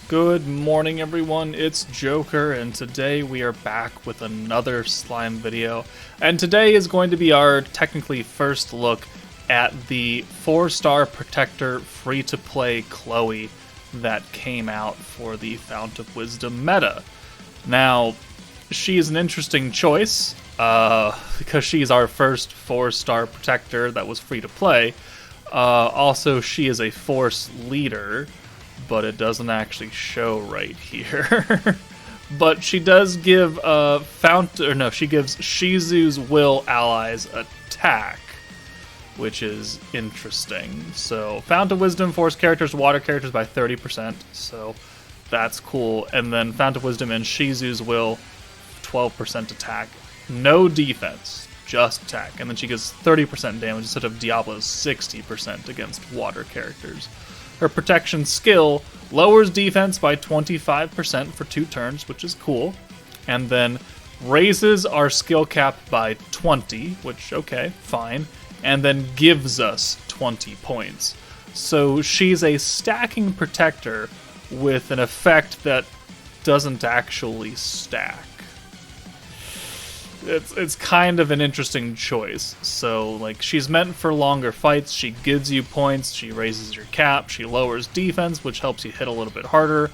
Good morning, everyone. It's Joker, and today we are back with another slime video. And today is going to be our technically first look at the 4-star Protector free-to-play Chloe that came out for the Fount of Wisdom meta. Now, she is an interesting choice because she's our first 4-star Protector that was free-to-play. Also, she is a Force leader, but it doesn't actually show right here. But she does give she gives Shizu's Will allies attack, which is interesting. So Fount of Wisdom force characters, water characters by 30%, so that's cool. And then Fount of Wisdom and Shizu's Will, 12% attack. No defense, just attack. And then she gets 30% damage instead of Diablo's 60% against water characters. Her protection skill lowers defense by 25% for 2 turns, which is cool. And then raises our skill cap by 20, which, okay, fine. And then gives us 20 points. So she's a stacking protector with an effect that doesn't actually stack. It's kind of an interesting choice. So, like, she's meant for longer fights. She gives you points. She raises your cap. She lowers defense, which helps you hit a little bit harder.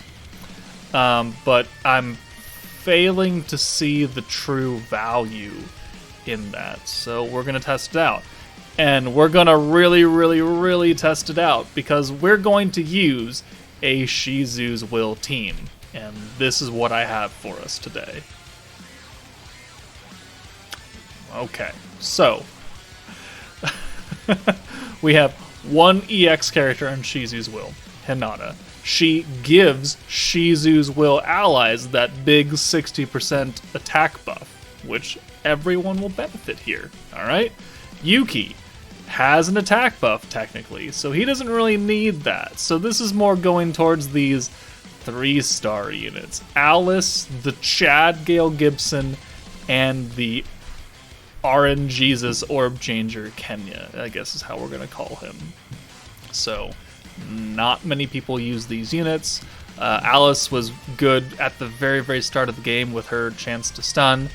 But I'm failing to see the true value in that. So we're going to test it out. And we're going to really test it out because we're going to use a Shizu's Will team. And this is what I have for us today. Okay, so we have one EX character in Shizu's Will, Hinata. She gives Shizu's Will allies that big 60% attack buff, which everyone will benefit here, alright? Yuki has an attack buff, technically, so he doesn't really need that. So this is more going towards these 3-star units. Alice, the Chad Gale Gibson, and the RNGesus Orb Changer Kenya, I guess is how we're going to call him. So, not many people use these units. Alice was good at the very start of the game with her chance to stun.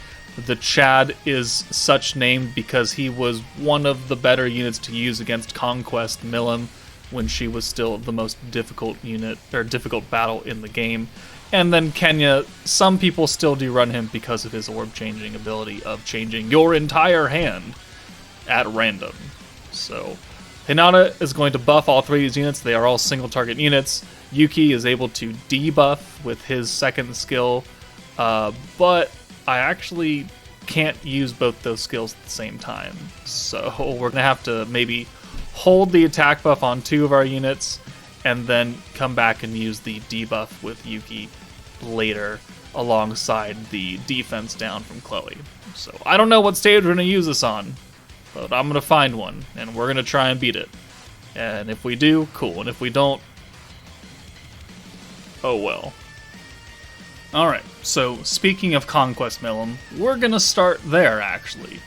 The Chad is such named because he was one of the better units to use against Conquest Milim when she was still the most difficult unit, or difficult battle in the game. And then Kenya, some people still do run him because of his orb changing ability of changing your entire hand at random. So Hinata is going to buff all 3 of these units. They are all single target units. Yuki is able to debuff with his second skill, but I actually can't use both those skills at the same time. So we're going to have to maybe hold the attack buff on 2 of our units and then come back and use the debuff with Yuki later alongside the defense down from Chloe. So I don't know what stage we're going to use this on, but I'm going to find one, and we're going to try and beat it. And if we do, cool. And if we don't, oh well. Alright, so speaking of Conquest Milim, we're going to start there, actually.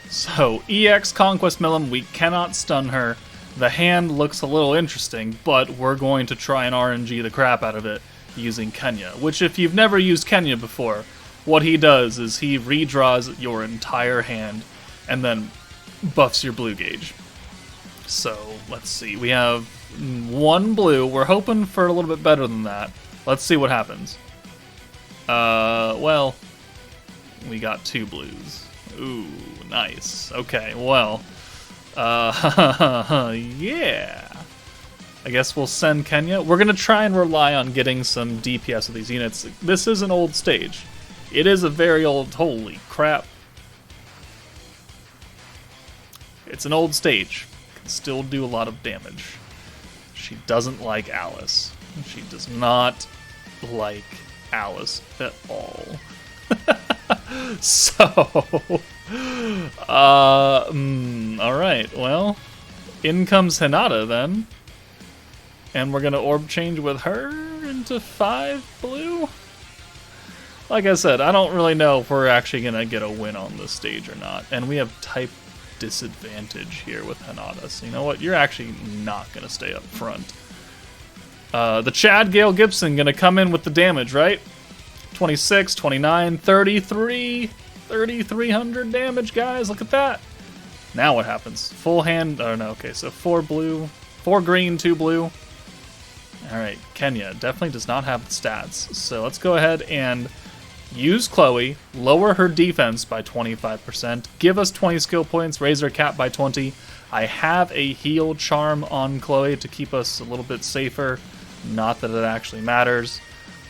So, EX Conquest Milim, we cannot stun her. The hand looks a little interesting, but we're going to try and RNG the crap out of it using Kenya. Which, if you've never used Kenya before, what he does is he redraws your entire hand and then buffs your blue gauge. So, let's see. We have 1 blue. We're hoping for a little bit better than that. Let's see what happens. Well, we got 2 blues. Ooh, nice. Okay, well, yeah. I guess we'll send Kenya. We're going to try and rely on getting some DPS with these units. This is an old stage. It is a very old... Holy crap. It's an old stage. Can still do a lot of damage. She doesn't like Alice. She does not like Alice at all. So... alright, well... In comes Hinata, then. And we're going to orb change with her into 5 blue? Like I said, I don't really know if we're actually going to get a win on this stage or not. And we have type disadvantage here with Hinata. So you know what? You're actually not going to stay up front. The Chad Gale Gibson gonna come in with the damage, right? 26, 29, 33, 3,300 damage, guys. Look at that. Now what happens? Full hand. Oh no. Okay, so 4 blue, 4 green, 2 blue. All right, Kenya definitely does not have the stats. So let's go ahead and use Chloe, lower her defense by 25%, give us 20 skill points, raise her cap by 20. I have a heal charm on Chloe to keep us a little bit safer. Not that it actually matters.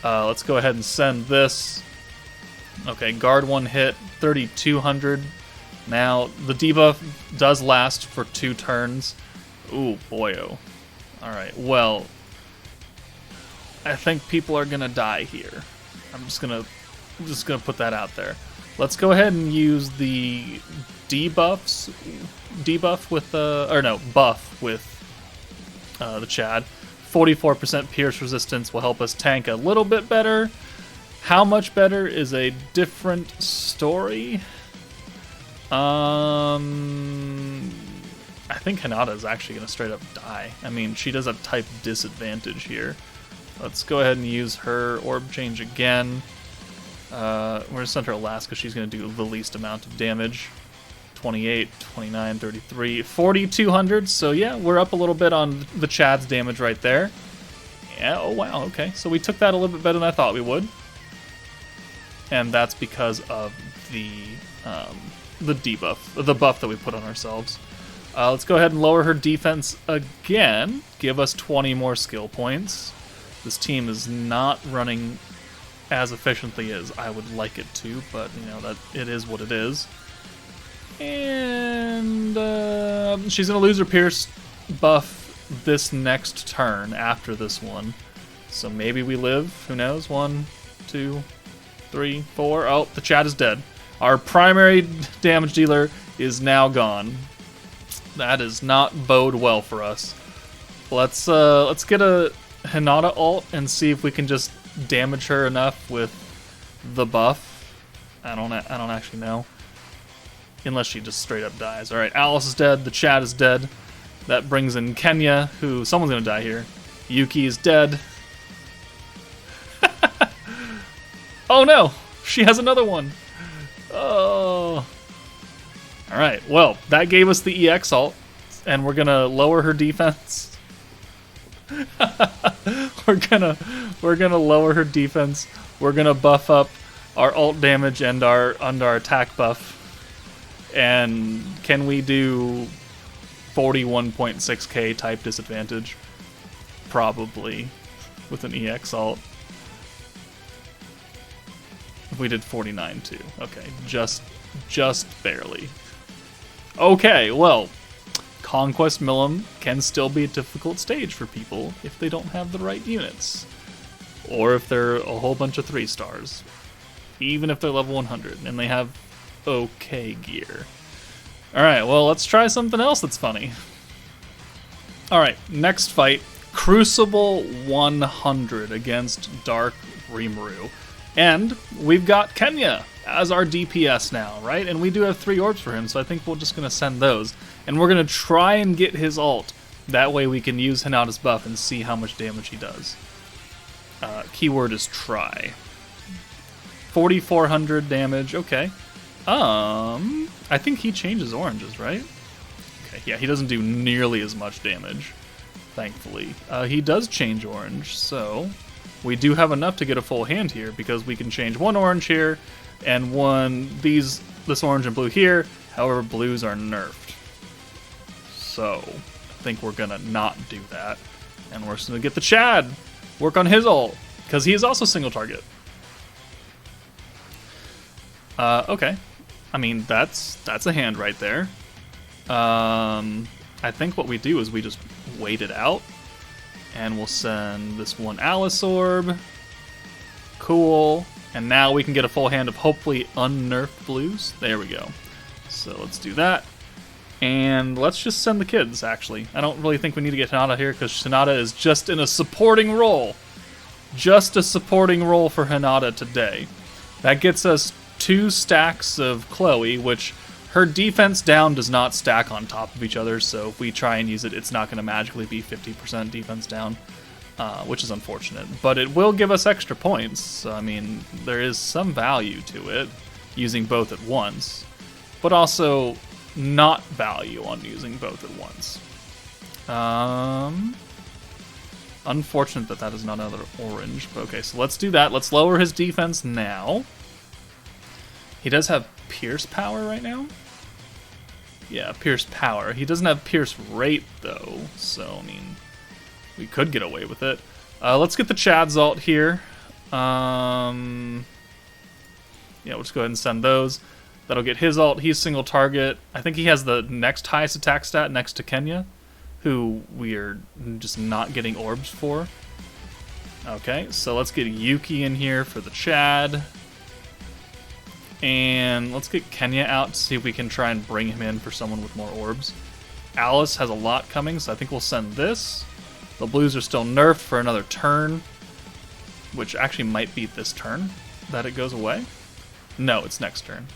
Let's go ahead and send this. Okay, guard 1 hit, 3,200. Now, the debuff does last for 2 turns. Ooh, boyo. Alright, well, I think people are gonna die here. I'm just gonna put that out there. Let's go ahead and use the buff with the Chad. 44% pierce resistance will help us tank a little bit better. How much better is a different story. I think Hinata is actually going to straight up die. I mean, she does have type disadvantage here. Let's go ahead and use her orb change again. We're going to send her last because she's going to do the least amount of damage. 28, 29, 33, 4,200. So yeah, we're up a little bit on the Chad's damage right there. Yeah, oh wow, okay. So we took that a little bit better than I thought we would. And that's because of the debuff, the buff that we put on ourselves. Let's go ahead and lower her defense again. Give us 20 more skill points. This team is not running as efficiently as I would like it to, but you know that it is what it is. And she's gonna lose her pierce buff this next turn after this one, so maybe we live. Who knows? 1, 2, 3, 4. Oh, the Chad is dead. Our primary damage dealer is now gone. That does not bode well for us. Let's get a Hinata ult and see if we can just damage her enough with the buff. I don't actually know. Unless she just straight up dies. All right, Alice is dead. The Chad is dead. That brings in Kenya, who someone's gonna die here. Yuki is dead. Oh no, she has another one. Oh. All right. Well, that gave us the EX ult, and we're gonna lower her defense. we're gonna lower her defense. We're gonna buff up our ult damage and our attack buff. And can we do 41.6k type disadvantage? Probably with an EX ult. If we did 49 too. Okay, just barely. Okay, well, Conquest Milim can still be a difficult stage for people if they don't have the right units. Or if they're a whole bunch of 3 stars. Even if they're level 100 and they have okay gear. Alright, well, let's try something else that's funny. Alright, next fight, Crucible 100 against Dark Rimuru. And we've got Kenya as our DPS now, right? And we do have 3 orbs for him, so I think we're just going to send those. And we're going to try and get his ult. That way we can use Hinata's buff and see how much damage he does. Keyword is try. 4,400 damage, okay. I think he changes oranges, right? Okay, yeah, he doesn't do nearly as much damage, thankfully. He does change orange, so we do have enough to get a full hand here because we can change 1 orange here and this orange and blue here. However, blues are nerfed. So I think we're gonna not do that, and we're just gonna get the Chad, work on his ult because he is also single target. Okay. I mean, that's a hand right there. I think what we do is we just wait it out, and we'll send this one Alice orb. Cool. And now we can get a full hand of hopefully unnerfed blues. There we go. So let's do that. And let's just send the kids, actually. I don't really think we need to get Hinata here, because Hinata is just in a supporting role. Just a supporting role for Hinata today. That gets us 2 stacks of Chloe, which her defense down does not stack on top of each other, so if we try and use it, it's not going to magically be 50% defense down. which is unfortunate. But it will give us extra points. So, I mean, there is some value to it, using both at once. But also not value on using both at once. Unfortunate that is not another orange. But okay, so let's do that. Let's lower his defense now. He does have Pierce power right now. Yeah, Pierce power. He doesn't have Pierce rate, though. So, I mean, we could get away with it. Let's get the Chad's ult here. Yeah, we'll just go ahead and send those. That'll get his ult. He's single target. I think he has the next highest attack stat next to Kenya, who we are just not getting orbs for. Okay, so let's get Yuki in here for the Chad. And let's get Kenya out to see if we can try and bring him in for someone with more orbs. Alice has a lot coming, so I think we'll send this. The blues are still nerfed for another turn, which actually might be this turn that it goes away. No, it's next turn.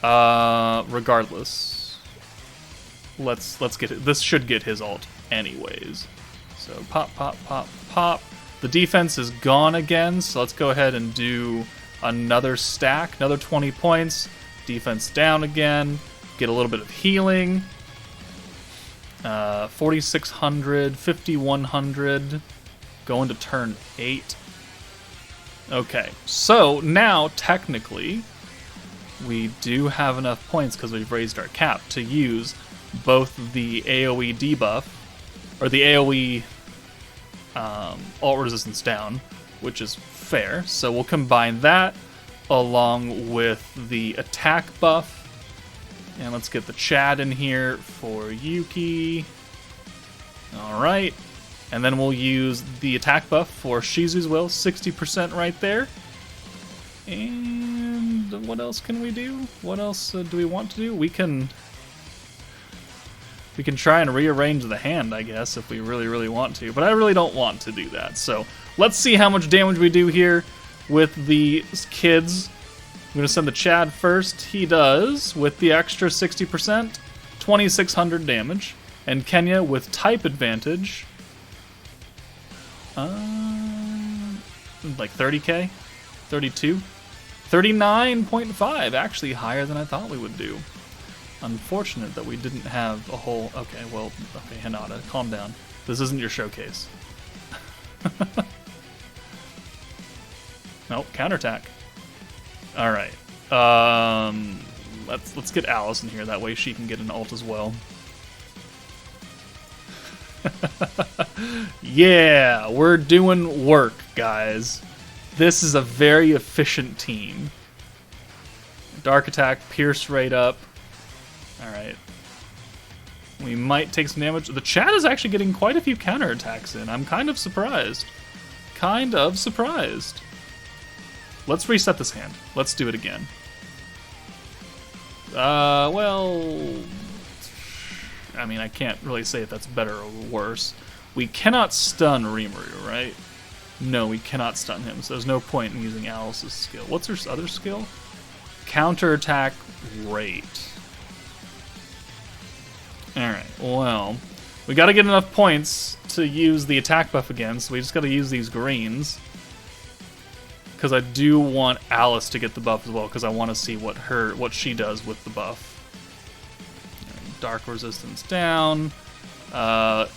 Regardless, let's get it. This should get his ult anyways. So pop, pop, pop, pop. The defense is gone again, so let's go ahead and do another stack, another 20 points. Defense down again. Get a little bit of healing. 4,600, 5,100. Going to turn 8. Okay, so now technically we do have enough points because we've raised our cap to use both the AoE debuff, or the AoE ult resistance down, which is fair. So we'll combine that along with the attack buff. And let's get the Chad in here for Yuki. Alright. And then we'll use the attack buff for Shizu's Will, 60% right there. And what else can we do? What else do we want to do? We can try and rearrange the hand, I guess, if we really, really want to. But I really don't want to do that. So let's see how much damage we do here with the kids. I'm going to send the Chad first. He does, with the extra 60%, 2,600 damage. And Kenya, with type advantage, like 30k? 32? 39.5, actually higher than I thought we would do. Unfortunate that we didn't have a whole... Okay, well, okay, Hinata, calm down. This isn't your showcase. Nope, counterattack. Alright. Let's get Alice in here, that way she can get an ult as well. Yeah, we're doing work, guys. This is a very efficient team. Dark attack, pierce rate up. Alright. We might take some damage. The Chad is actually getting quite a few counterattacks in. I'm kind of surprised. Kind of surprised. Let's reset this hand. Let's do it again. Well... I mean, I can't really say if that's better or worse. We cannot stun Rimuru, right? No, we cannot stun him, so there's no point in using Alice's skill. What's her other skill? Counterattack rate. Alright, well, we gotta get enough points to use the attack buff again, so we just gotta use these greens. Because I do want Alice to get the buff as well, because I want to see what she does with the buff. Dark resistance down. What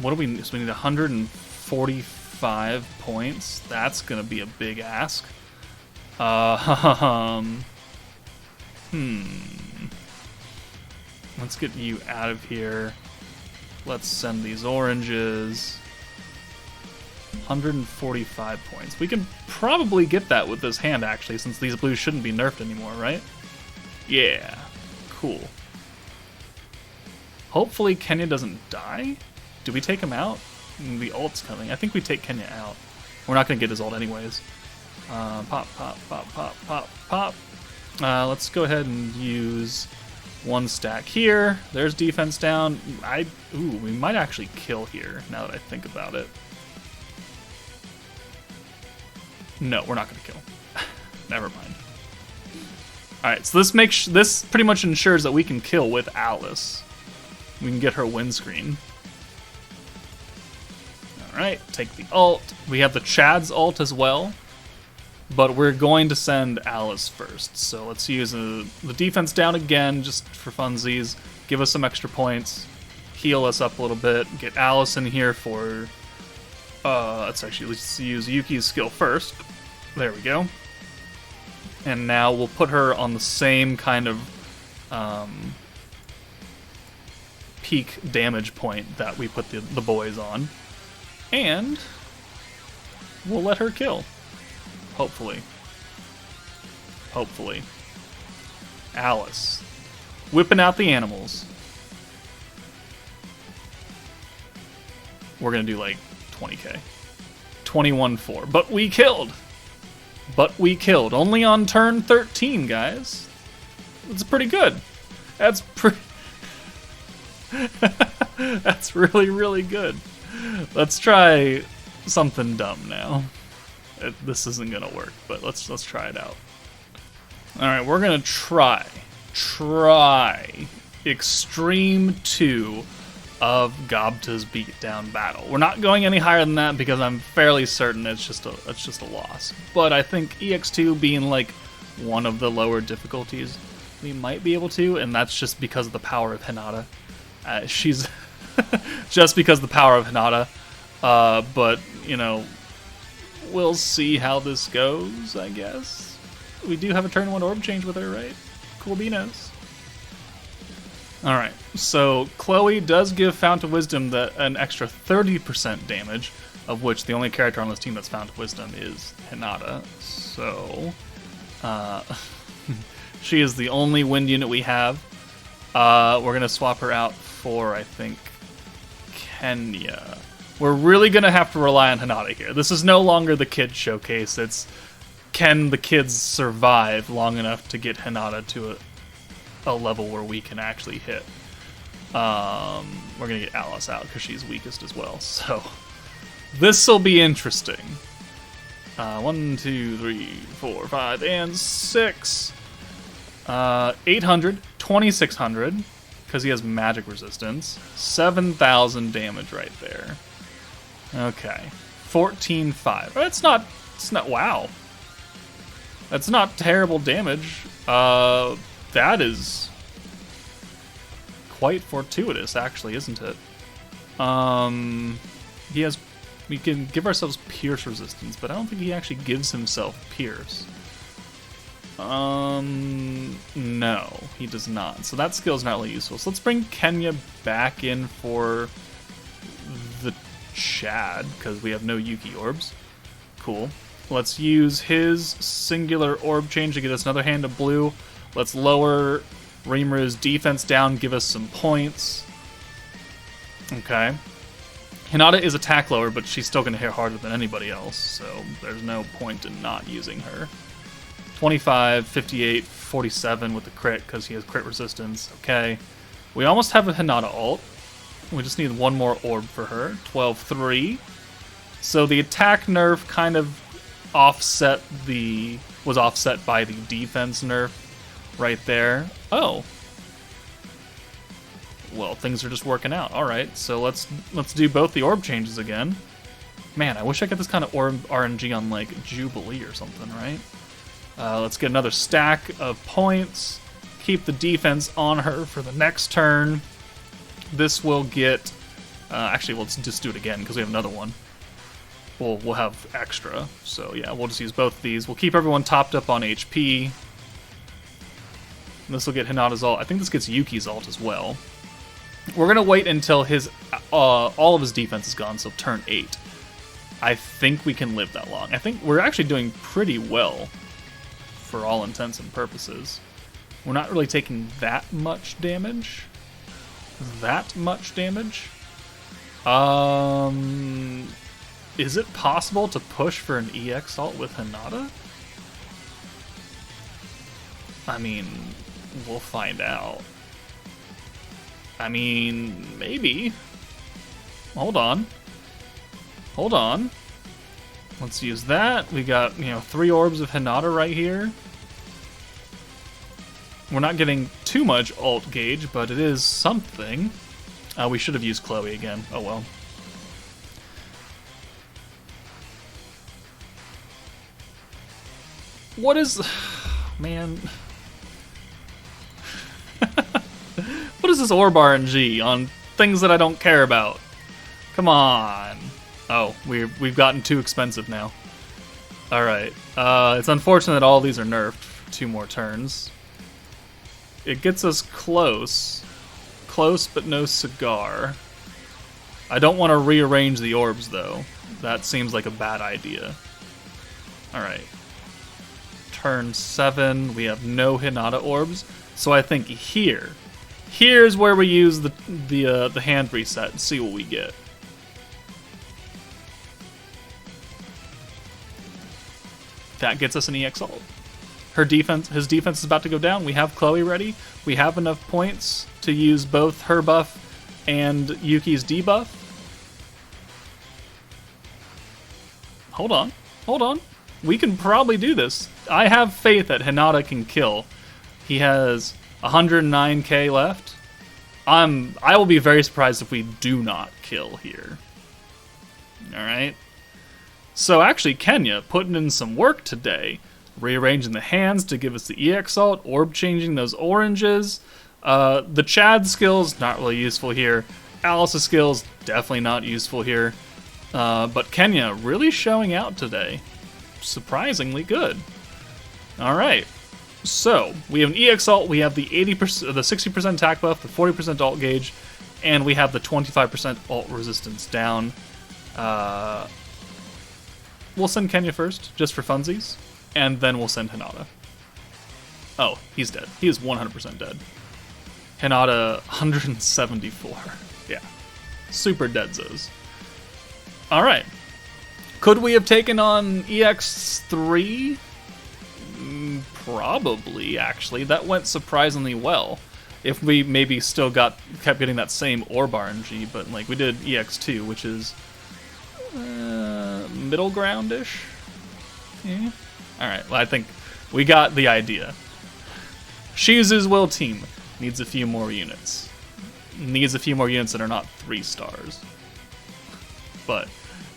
do we... So we need 145 points. That's gonna be a big ask. Let's get you out of here. Let's send these oranges. 145 points. We can probably get that with this hand, actually, since these blues shouldn't be nerfed anymore, right? Yeah. Cool. Hopefully Kenya doesn't die. Do we take him out? The ult's coming. I think we take Kenya out. We're not going to get his ult anyways. Pop, pop, pop, pop, pop, pop. Let's go ahead and use one stack here. There's defense down. Ooh, we might actually kill here, now that I think about it. No, we're not going to kill. Never mind. Alright, so this pretty much ensures that we can kill with Alice. We can get her windscreen. Alright, take the ult. We have the Chad's ult as well, but we're going to send Alice first. So let's use the defense down again, just for funsies. Give us some extra points, heal us up a little bit, get Alice in here for... let's use Yuki's skill first. There we go. And now we'll put her on the same kind of peak damage point that we put the boys on. And we'll let her kill. Hopefully. Hopefully. Alice. Whipping out the animals. We're going to do like 20k. 21-4. But we killed! But we killed. Only on turn 13, guys. That's pretty good. That's pretty... That's really, really good. Let's try something dumb now. This isn't gonna work, but let's try it out. Alright, we're gonna try Extreme 2 of Gobta's Beatdown Battle. We're not going any higher than that because I'm fairly certain it's just a loss. But I think EX2 being like one of the lower difficulties, we might be able to, and that's just because of the power of Hinata. She's just because of the power of Hinata. But, you know, we'll see how this goes, I guess. We do have a turn 1 orb change with her, right? Cool beanos. Alright, so Chloe does give Fount of Wisdom an extra 30% damage, of which the only character on this team that's Fount of Wisdom is Hinata. So, she is the only wind unit we have. We're going to swap her out for, I think, Kenya. We're really going to have to rely on Hinata here. This is no longer the kid showcase. It's, can the kids survive long enough to get Hinata to a level where we can actually hit. We're going to get Alice out because she's weakest as well. So, this will be interesting. 1, 2, 3, 4, 5, and 6. 800, 2600, because he has magic resistance. 7,000 damage right there. Okay. 14,500. It's not, wow. That's not terrible damage. That is quite fortuitous, actually, isn't it? We can give ourselves pierce resistance, but I don't think he actually gives himself pierce. No, he does not. So that skill's not really useful. So let's bring Kenya back in for the Chad, because we have no Yuki orbs. Cool. Let's use his singular orb change to get us another hand of blue. Let's lower Rimru's defense down, give us some points. Okay. Hinata is attack lower, but she's still going to hit harder than anybody else, so there's no point in not using her. 25, 58, 47 with the crit, because he has crit resistance. Okay. We almost have a Hinata ult. We just need one more orb for her. 12-3. So the attack nerf kind of was offset by the defense nerf right there. Oh. Well, things are just working out. Alright, so let's do both the orb changes again. Man, I wish I got this kind of orb RNG on, like, Jubilee or something, right? Let's get another stack of points. Keep the defense on her for the next turn. This will get... actually, let's just do it again, because we have another one. We'll have extra. So, yeah, we'll just use both of these. We'll keep everyone topped up on HP. This will get Hinata's ult. I think this gets Yuki's ult as well. We're going to wait until his all of his defense is gone, so turn 8. I think we can live that long. I think we're actually doing pretty well for all intents and purposes. We're not really taking that much damage. Is it possible to push for an EX ult with Hinata? I mean, we'll find out. I mean, maybe. Hold on. Let's use that. We got, 3 orbs of Hinata right here. We're not getting too much ult gauge, but it is something. We should have used Chloe again. Oh well. What is... Man... What is this orb RNG on things that I don't care about? Come on. Oh, we've gotten too expensive now. Alright. It's unfortunate that all these are nerfed for 2 more turns. It gets us close. Close, but no cigar. I don't want to rearrange the orbs, though. That seems like a bad idea. Alright. Turn 7, we have no Hinata orbs. So I think here's where we use the hand reset and see what we get. That gets us an EX ult. His defense is about to go down. We have Chloe ready. We have enough points to use both her buff and Yuki's debuff. Hold on. We can probably do this. I have faith that Hinata can kill. He has 109k left. I will be very surprised if we do not kill here. Alright. So actually, Kenya putting in some work today. Rearranging the hands to give us the EX ult, orb changing those oranges. The Chad skills, not really useful here. Alice's skills, definitely not useful here. But Kenya really showing out today. Surprisingly good. Alright. So, we have an EX ult, we have the 60% attack buff, the 40% ult gauge, and we have the 25% ult resistance down. We'll send Kenya first, just for funsies, and then we'll send Hinata. Oh, he's dead. He is 100% dead. Hinata, 174. Yeah. Super dead Zos. Alright. Could we have taken on EX3? Probably, actually. That went surprisingly well. If we maybe still kept getting that same orb RNG, but like we did EX2, which is middle ground-ish. Yeah. Alright, well I think we got the idea. Shizu's Will team needs a few more units. Needs a few more units that are not 3 stars. But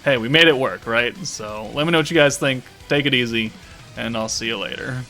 hey, we made it work, right? So let me know what you guys think. Take it easy, and I'll see you later.